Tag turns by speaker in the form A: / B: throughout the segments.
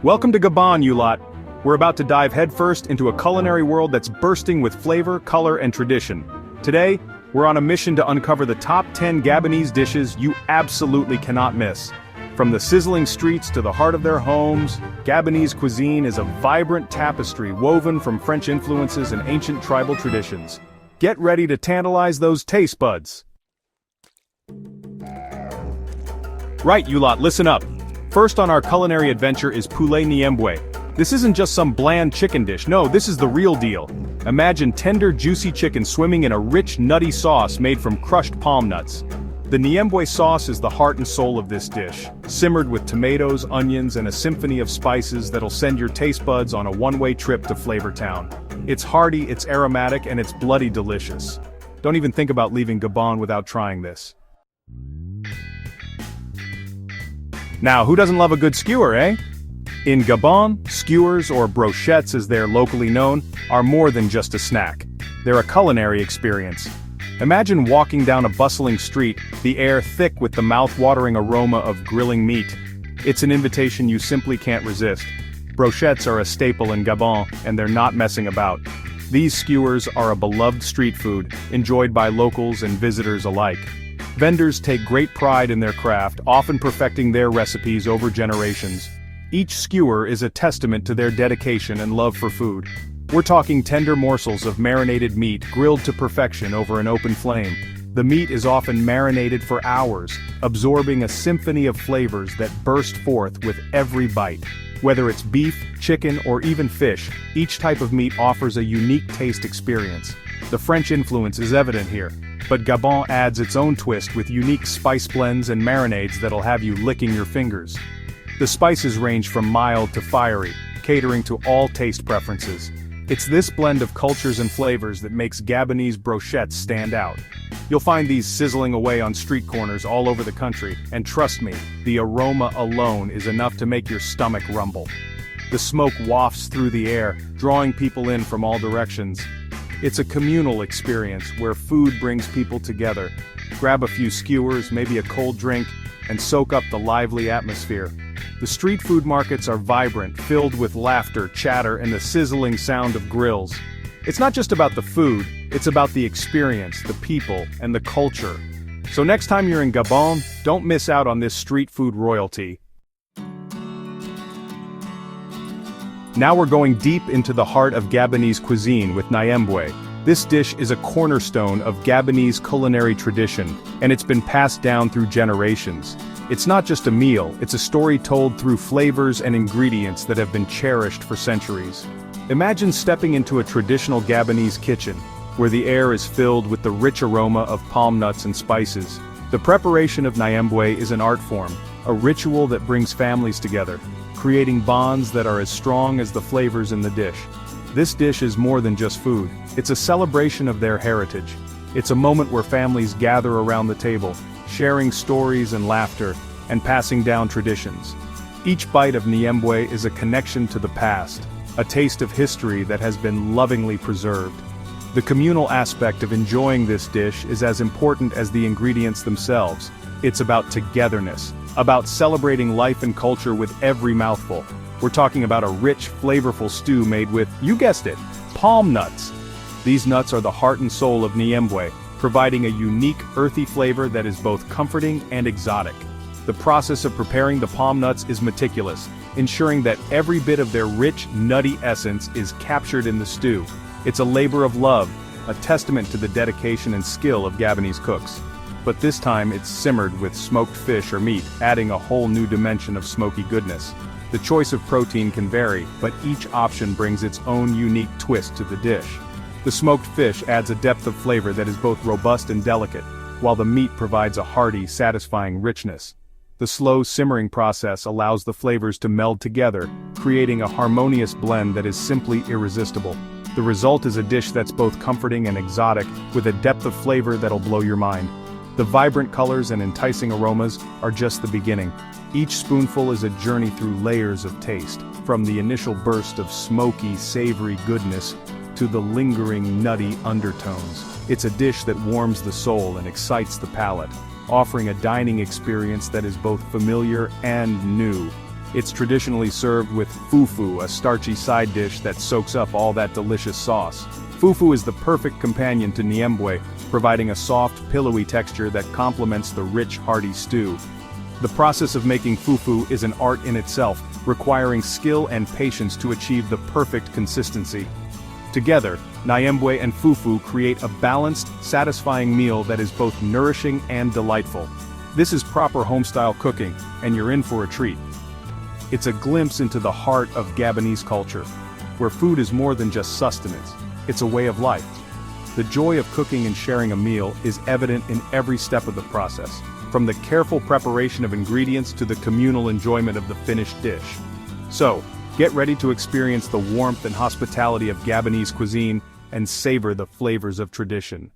A: Welcome to Gabon, you lot. We're about to dive headfirst into a culinary world that's bursting with flavor, color, and tradition. Today, we're on a mission to uncover the top 10 Gabonese dishes you absolutely cannot miss. From the sizzling streets to the heart of their homes, Gabonese cuisine is a vibrant tapestry woven from French influences and ancient tribal traditions. Get ready to tantalize those taste buds. Right, you lot, listen up. First on our culinary adventure is poulet niembwe. This isn't just some bland chicken dish, no, this is the real deal. Imagine tender, juicy chicken swimming in a rich, nutty sauce made from crushed palm nuts. The niembwe sauce is the heart and soul of this dish, simmered with tomatoes, onions, and a symphony of spices that'll send your taste buds on a one-way trip to Flavor Town. It's hearty, it's aromatic, and it's bloody delicious. Don't even think about leaving Gabon without trying this. Now, who doesn't love a good skewer, eh? In Gabon, skewers, or brochettes as they're locally known, are more than just a snack. They're a culinary experience. Imagine walking down a bustling street, the air thick with the mouth-watering aroma of grilling meat. It's an invitation you simply can't resist. Brochettes are a staple in Gabon, and they're not messing about. These skewers are a beloved street food, enjoyed by locals and visitors alike. Vendors take great pride in their craft, often perfecting their recipes over generations. Each skewer is a testament to their dedication and love for food. We're talking tender morsels of marinated meat grilled to perfection over an open flame. The meat is often marinated for hours, absorbing a symphony of flavors that burst forth with every bite. Whether it's beef, chicken, or even fish, each type of meat offers a unique taste experience. The French influence is evident here, but Gabon adds its own twist with unique spice blends and marinades that'll have you licking your fingers. The spices range from mild to fiery, catering to all taste preferences. It's this blend of cultures and flavors that makes Gabonese brochettes stand out. You'll find these sizzling away on street corners all over the country, and trust me, the aroma alone is enough to make your stomach rumble. The smoke wafts through the air, drawing people in from all directions. It's a communal experience where food brings people together. Grab a few skewers, maybe a cold drink, and soak up the lively atmosphere. The street food markets are vibrant, filled with laughter, chatter, and the sizzling sound of grills. It's not just about the food, it's about the experience, the people, and the culture. So next time you're in Gabon, don't miss out on this street food royalty. Now we're going deep into the heart of Gabonese cuisine with niembwe. This dish is a cornerstone of Gabonese culinary tradition, and it's been passed down through generations. It's not just a meal, it's a story told through flavors and ingredients that have been cherished for centuries. Imagine stepping into a traditional Gabonese kitchen, where the air is filled with the rich aroma of palm nuts and spices. The preparation of niembwe is an art form, a ritual that brings families together, creating bonds that are as strong as the flavors in the dish. This dish is more than just food, it's a celebration of their heritage. It's a moment where families gather around the table, sharing stories and laughter, and passing down traditions. Each bite of niembwe is a connection to the past, a taste of history that has been lovingly preserved. The communal aspect of enjoying this dish is as important as the ingredients themselves. It's about togetherness, about celebrating life and culture with every mouthful. We're talking about a rich, flavorful stew made with, you guessed it, palm nuts. These nuts are the heart and soul of niembwe, providing a unique, earthy flavor that is both comforting and exotic. The process of preparing the palm nuts is meticulous, ensuring that every bit of their rich, nutty essence is captured in the stew. It's a labor of love, a testament to the dedication and skill of Gabonese cooks. But this time it's simmered with smoked fish or meat, adding a whole new dimension of smoky goodness. The choice of protein can vary, but each option brings its own unique twist to the dish. The smoked fish adds a depth of flavor that is both robust and delicate, while the meat provides a hearty, satisfying richness. The slow simmering process allows the flavors to meld together, creating a harmonious blend that is simply irresistible. The result is a dish that's both comforting and exotic, with a depth of flavor that'll blow your mind. The vibrant colors and enticing aromas are just the beginning. Each spoonful is a journey through layers of taste, from the initial burst of smoky, savory goodness to the lingering, nutty undertones. It's a dish that warms the soul and excites the palate, offering a dining experience that is both familiar and new. It's traditionally served with fufu, a starchy side dish that soaks up all that delicious sauce. Fufu is the perfect companion to niembwe, providing a soft, pillowy texture that complements the rich, hearty stew. The process of making fufu is an art in itself, requiring skill and patience to achieve the perfect consistency. Together, niembwe and fufu create a balanced, satisfying meal that is both nourishing and delightful. This is proper home-style cooking, and you're in for a treat. It's a glimpse into the heart of Gabonese culture, where food is more than just sustenance, it's a way of life. The joy of cooking and sharing a meal is evident in every step of the process, from the careful preparation of ingredients to the communal enjoyment of the finished dish. So, get ready to experience the warmth and hospitality of Gabonese cuisine and savor the flavors of tradition.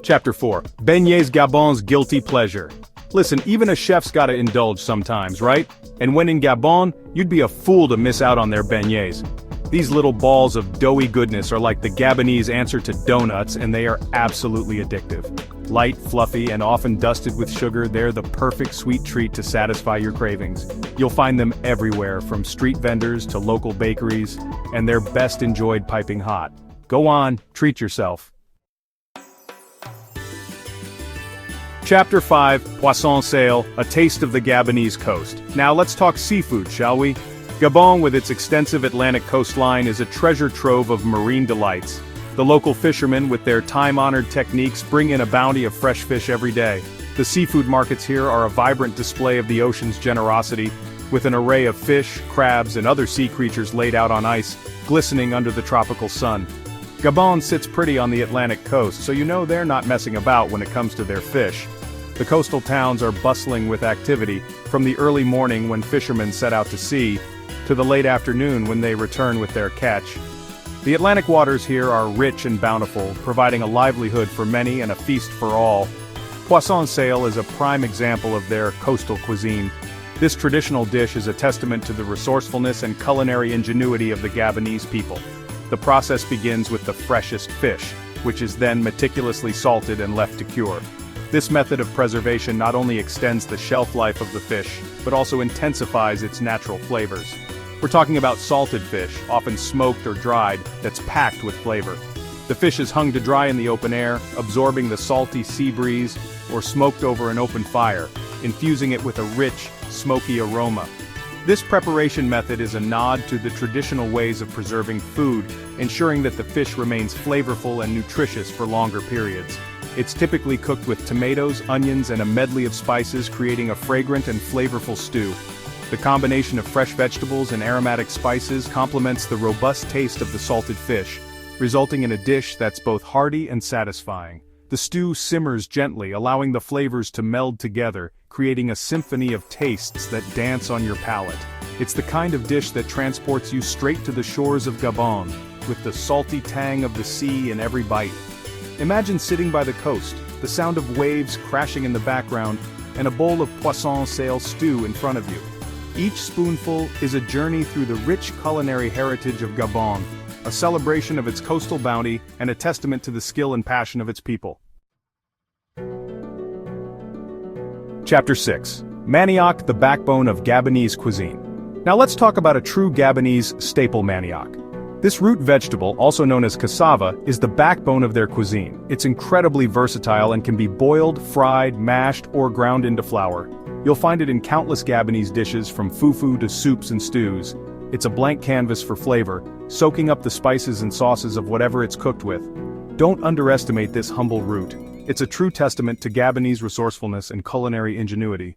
A: Chapter 4. Beignets, Gabon's guilty pleasure. Listen, even a chef's gotta indulge sometimes, right? And when in Gabon, you'd be a fool to miss out on their beignets. These little balls of doughy goodness are like the Gabonese answer to donuts, and they are absolutely addictive. Light, fluffy, and often dusted with sugar, they're the perfect sweet treat to satisfy your cravings. You'll find them everywhere, from street vendors to local bakeries, and they're best enjoyed piping hot. Go on, treat yourself. Chapter 5, Poisson Sale, a taste of the Gabonese coast. Now let's talk seafood, shall we? Gabon, with its extensive Atlantic coastline, is a treasure trove of marine delights. The local fishermen, with their time-honored techniques, bring in a bounty of fresh fish every day. The seafood markets here are a vibrant display of the ocean's generosity, with an array of fish, crabs, and other sea creatures laid out on ice, glistening under the tropical sun. Gabon sits pretty on the Atlantic coast, so you know they're not messing about when it comes to their fish. The coastal towns are bustling with activity, from the early morning when fishermen set out to sea, to the late afternoon when they return with their catch. The Atlantic waters here are rich and bountiful, providing a livelihood for many and a feast for all. Poisson Sale is a prime example of their coastal cuisine. This traditional dish is a testament to the resourcefulness and culinary ingenuity of the Gabonese people. The process begins with the freshest fish, which is then meticulously salted and left to cure. This method of preservation not only extends the shelf life of the fish, but also intensifies its natural flavors. We're talking about salted fish, often smoked or dried, that's packed with flavor. The fish is hung to dry in the open air, absorbing the salty sea breeze, or smoked over an open fire, infusing it with a rich, smoky aroma. This preparation method is a nod to the traditional ways of preserving food, ensuring that the fish remains flavorful and nutritious for longer periods. It's typically cooked with tomatoes, onions, and a medley of spices, creating a fragrant and flavorful stew. The combination of fresh vegetables and aromatic spices complements the robust taste of the salted fish, resulting in a dish that's both hearty and satisfying. The stew simmers gently, allowing the flavors to meld together, creating a symphony of tastes that dance on your palate. It's the kind of dish that transports you straight to the shores of Gabon, with the salty tang of the sea in every bite. Imagine sitting by the coast, the sound of waves crashing in the background, and a bowl of Poisson Sale stew in front of you. Each spoonful is a journey through the rich culinary heritage of Gabon, a celebration of its coastal bounty and a testament to the skill and passion of its people. Chapter 6. Manioc, the backbone of Gabonese cuisine. Now let's talk about a true Gabonese staple manioc. This root vegetable, also known as cassava, is the backbone of their cuisine. It's incredibly versatile and can be boiled, fried, mashed, or ground into flour. You'll find it in countless Gabonese dishes, from fufu to soups and stews. It's a blank canvas for flavor, soaking up the spices and sauces of whatever it's cooked with. Don't underestimate this humble root. It's a true testament to Gabonese resourcefulness and culinary ingenuity.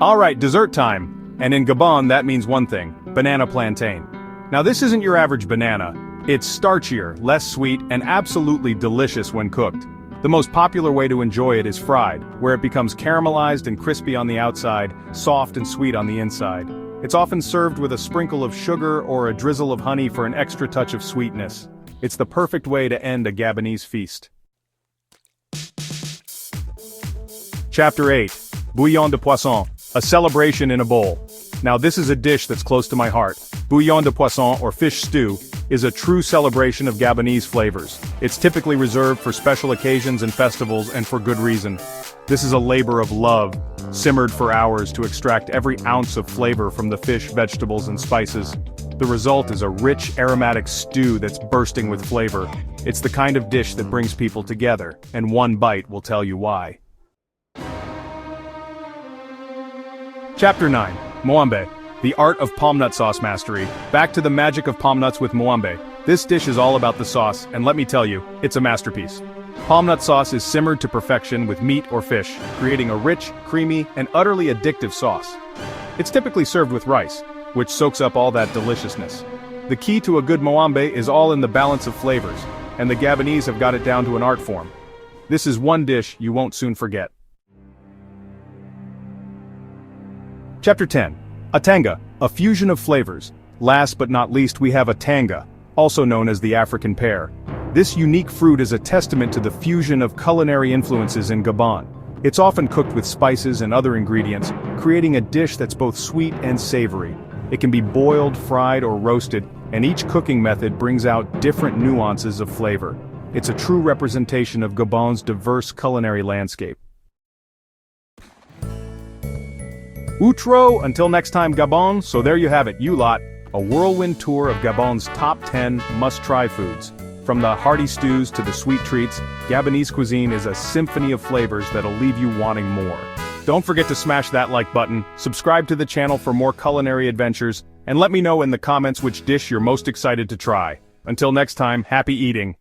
A: Alright, dessert time! And in Gabon that means one thing: banana plantain. Now this isn't your average banana. It's starchier, less sweet, and absolutely delicious when cooked. The most popular way to enjoy it is fried, where it becomes caramelized and crispy on the outside, soft and sweet on the inside. It's often served with a sprinkle of sugar or a drizzle of honey for an extra touch of sweetness. It's the perfect way to end a Gabonese feast. Chapter 8. Bouillon de Poisson, a celebration in a bowl. Now this is a dish that's close to my heart. Bouillon de Poisson, or fish stew, is a true celebration of Gabonese flavors. It's typically reserved for special occasions and festivals, and for good reason. This is a labor of love, simmered for hours to extract every ounce of flavor from the fish, vegetables, and spices. The result is a rich, aromatic stew that's bursting with flavor. It's the kind of dish that brings people together, and one bite will tell you why. Chapter 9. Mwambe. The art of palm nut sauce mastery. Back to the magic of palm nuts with mwambe. This dish is all about the sauce, and let me tell you, it's a masterpiece. Palm nut sauce is simmered to perfection with meat or fish, creating a rich, creamy, and utterly addictive sauce. It's typically served with rice, which soaks up all that deliciousness. The key to a good mwambe is all in the balance of flavors, and the Gabonese have got it down to an art form. This is one dish you won't soon forget. Chapter 10. Atanga, a fusion of flavors. Last but not least, we have atanga, also known as the African pear. This unique fruit is a testament to the fusion of culinary influences in Gabon. It's often cooked with spices and other ingredients, creating a dish that's both sweet and savory. It can be boiled, fried, or roasted, and each cooking method brings out different nuances of flavor. It's a true representation of Gabon's diverse culinary landscape. Outro, until next time Gabon, so there you have it, you lot. A whirlwind tour of Gabon's top 10 must-try foods. From the hearty stews to the sweet treats, Gabonese cuisine is a symphony of flavors that'll leave you wanting more. Don't forget to smash that like button, subscribe to the channel for more culinary adventures, and let me know in the comments which dish you're most excited to try. Until next time, happy eating.